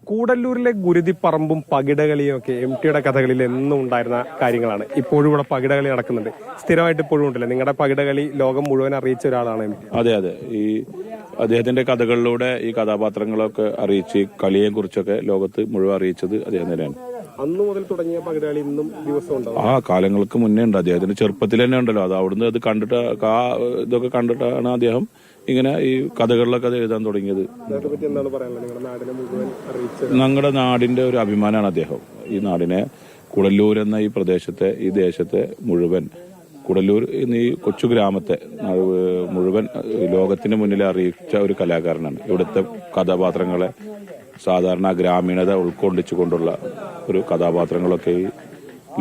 കൂടല്ലൂരിലെ ഗുരുതിപ്പറമ്പും പകിടകളിയും ഒക്കെ MT-യുടെ കഥകളിൽ എന്നും ഉണ്ടായിരുന്ന കാര്യങ്ങളാണ്. ഇപ്പോഴും ഇവിടെ പകിടകളി നടക്കുന്നുണ്ട്. സ്ഥിരമായിട്ട് ഇപ്പോഴും ഉണ്ടല്ലോ. നിങ്ങളുടെ പകിടകളി ലോകം മുഴുവൻ അറിയിച്ച ഒരാളാണ് MT. അതെ അതെ, ഈ അദ്ദേഹത്തിന്റെ കഥകളിലൂടെ ഈ കഥാപാത്രങ്ങളൊക്കെ അറിയിച്ച് കളിയെ കുറിച്ചൊക്കെ ലോകത്ത് മുഴുവൻ അറിയിച്ചത് അദ്ദേഹം തന്നെയാണ്. അന്നു മുതൽ തുടങ്ങിയ പകിടകളി ഇന്നും ദിവസം ഉണ്ടാവും. ആ കാലങ്ങൾക്ക് മുന്നേ ഉണ്ട്. അദ്ദേഹത്തിന്റെ ചെറുപ്പത്തിൽ തന്നെ ഉണ്ടല്ലോ. അത് അവിടുന്ന് അത് കണ്ടിട്ട് ഇതൊക്കെ കണ്ടിട്ടാണ് അദ്ദേഹം ഇങ്ങനെ ഈ കഥകളിലൊക്കെ അത് എഴുതാൻ തുടങ്ങിയത്. ഞങ്ങളുടെ നാടിന്റെ ഒരു അഭിമാനമാണ് അദ്ദേഹം. ഈ നാടിനെ, കൂടല്ലൂർ എന്ന ഈ പ്രദേശത്തെ, ഈ ദേശത്തെ മുഴുവൻ, കൂടല്ലൂർ എന്ന ഈ കൊച്ചു ഗ്രാമത്തെ മുഴുവൻ ലോകത്തിന് മുന്നിൽ അറിയിച്ച ഒരു കലാകാരനാണ്. ഇവിടുത്തെ കഥാപാത്രങ്ങളെ സാധാരണ ഗ്രാമീണത ഉൾക്കൊള്ളിച്ചുകൊണ്ടുള്ള ഒരു കഥാപാത്രങ്ങളൊക്കെ ഈ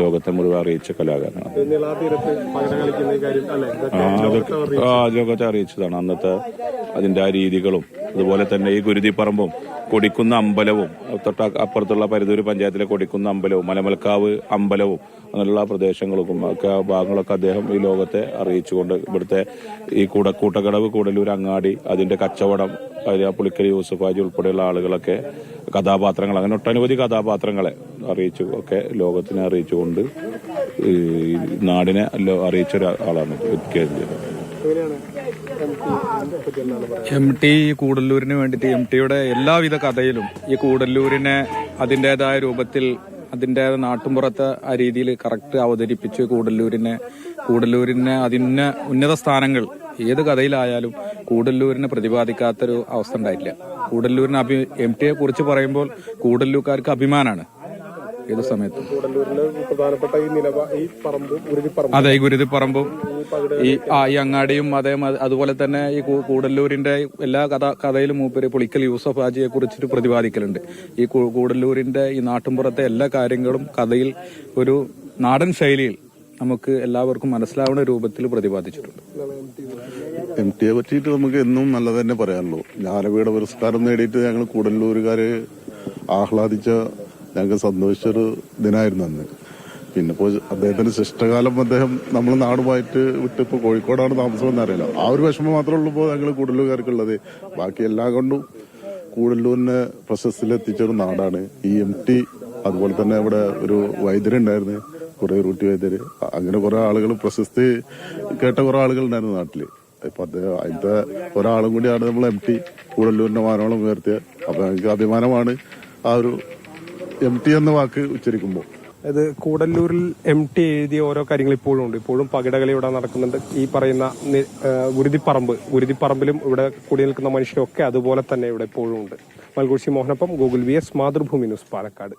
ലോകത്തെ മുഴുവൻ അറിയിച്ച കലാകാരനാണ്. ലോകത്തെ അറിയിച്ചതാണ്. അന്നത്തെ അതിന്റെ ആ രീതികളും അതുപോലെ തന്നെ ഈ ഗുരുതിപ്പറമ്പും കൊടിക്കുന്ന അമ്പലവും തൊട്ട അപ്പുറത്തുള്ള പരുതൂര് പഞ്ചായത്തിലെ കൊടിക്കുന്ന അമ്പലവും മലമൽക്കാവ് അമ്പലവും അങ്ങനെയുള്ള പ്രദേശങ്ങൾക്കും ഒക്കെ ഭാഗങ്ങളൊക്കെ അദ്ദേഹം ഈ ലോകത്തെ അറിയിച്ചുകൊണ്ട് ഇവിടുത്തെ ഈ കൂട്ടക്കടവ്, കൂടല്ലൂർ അങ്ങാടി, അതിന്റെ കച്ചവടം, പുളിക്കൽ യൂസഫ് ഹാജി ഉൾപ്പെടെയുള്ള ആളുകളൊക്കെ കഥാപാത്രങ്ങൾ, അങ്ങനെ ഒട്ടനവധി കഥാപാത്രങ്ങളെ അറിയിച്ചു ഒക്കെ ലോകത്തിനെ അറിയിച്ചുകൊണ്ട് ഈ നാടിനെ അറിയിച്ച ഒരാളാണ്. MT കൂടല്ലൂരിന് വേണ്ടിയിട്ട് MT-യുടെ എല്ലാവിധ കഥയിലും ഈ കൂടല്ലൂരിനെ അതിൻ്റെതായ രൂപത്തിൽ അതിൻ്റെ നാട്ടുമ്പുറത്തെ ആ രീതിയിൽ കറക്റ്റ് അവതരിപ്പിച്ച് കൂടല്ലൂരിനെ അതിന് ഉന്നത സ്ഥാനങ്ങൾ ഏത് കഥയിലായാലും കൂടല്ലൂരിനെ പ്രതിപാദിക്കാത്തൊരു അവസ്ഥ ഉണ്ടായിട്ടില്ല. കൂടല്ലൂരിന് MT-യെ കുറിച്ച് പറയുമ്പോൾ കൂടല്ലൂർക്കാർക്ക് അഭിമാനാണ് ഏത് സമയത്തും. അതെ, ഈ ഗുരുതിപ്പറമ്പും ഈ അങ്ങാടിയും അതുപോലെ തന്നെ ഈ കൂടല്ലൂരിന്റെ എല്ലാ കഥയിലും മൂപ്പര് പുളിക്കൽ യൂസഫ് ഹാജിയെ കുറിച്ചിട്ട് പ്രതിപാദിക്കലുണ്ട്. ഈ കൂടല്ലൂരിന്റെ ഈ നാട്ടുമ്പുറത്തെ എല്ലാ കാര്യങ്ങളും കഥയിൽ ഒരു നാടൻ ശൈലിയിൽ നമുക്ക് എല്ലാവർക്കും മനസ്സിലാവുന്ന രൂപത്തിൽ പ്രതിപാദിച്ചിട്ടുണ്ട്. MT-യെ പറ്റിയിട്ട് നമുക്ക് എന്നും നല്ലത് തന്നെ പറയാനുള്ളൂ. ജ്ഞാനപീഠ പുരസ്കാരം നേടിയിട്ട് ഞങ്ങൾ കൂടല്ലൂരുകാര് ആഹ്ലാദിച്ച, ഞങ്ങൾക്ക് സന്തോഷിച്ചൊരു ദിനമായിരുന്നു അന്ന്. പിന്നെ ഇപ്പോൾ അദ്ദേഹത്തിന്റെ ശിഷ്ടകാലം അദ്ദേഹം നമ്മൾ നാടുമായിട്ട് വിട്ടിപ്പോൾ കോഴിക്കോടാണ് താമസമെന്ന് അറിയില്ല. ആ ഒരു വിഷമം മാത്രമേ ഉള്ളൂ ഇപ്പോൾ ഞങ്ങൾ കൂടല്ലൂർക്കാർക്കുള്ളത്. ബാക്കി എല്ലാം കൊണ്ടും കൂടല്ലൂരിനെ പ്രശസ്തിയിലെത്തിച്ചൊരു നാടാണ് ഈ MT. അതുപോലെ തന്നെ ഇവിടെ ഒരു വൈദ്യരുണ്ടായിരുന്നു, കുറെ റൂട്ടി വൈദ്യര്, അങ്ങനെ കുറെ ആളുകൾ, പ്രശസ്തി കേട്ട കുറെ ആളുകൾ ഉണ്ടായിരുന്നു നാട്ടില്. ഇപ്പൊ അദ്ദേഹം അതിന്റെ ഒരാളും കൂടിയാണ് നമ്മൾ MT, കൂടല്ലൂരിന്റെ മാനോളം ഉയർത്തിയ. അപ്പൊ ഞങ്ങൾക്ക് അഭിമാനമാണ് ആ ഒരു MT എന്ന വാക്ക് ഉച്ചരിക്കുമ്പോൾ. അത് കൂടല്ലൂരിൽ MT എഴുതിയ ഓരോ കാര്യങ്ങൾ ഇപ്പോഴും ഉണ്ട്. ഇപ്പോഴും പകിടകളി ഇവിടെ നടക്കുന്നുണ്ട്. ഈ പറയുന്ന ഗുരുതിപ്പറമ്പിലും ഇവിടെ കൂടി നിൽക്കുന്ന മനുഷ്യരൊക്കെ അതുപോലെ തന്നെ ഇവിടെ ഇപ്പോഴും ഉണ്ട്. മൽഗുഷി മോഹനപ്പം, Google VS, Mathrubhumi news, Palakkad.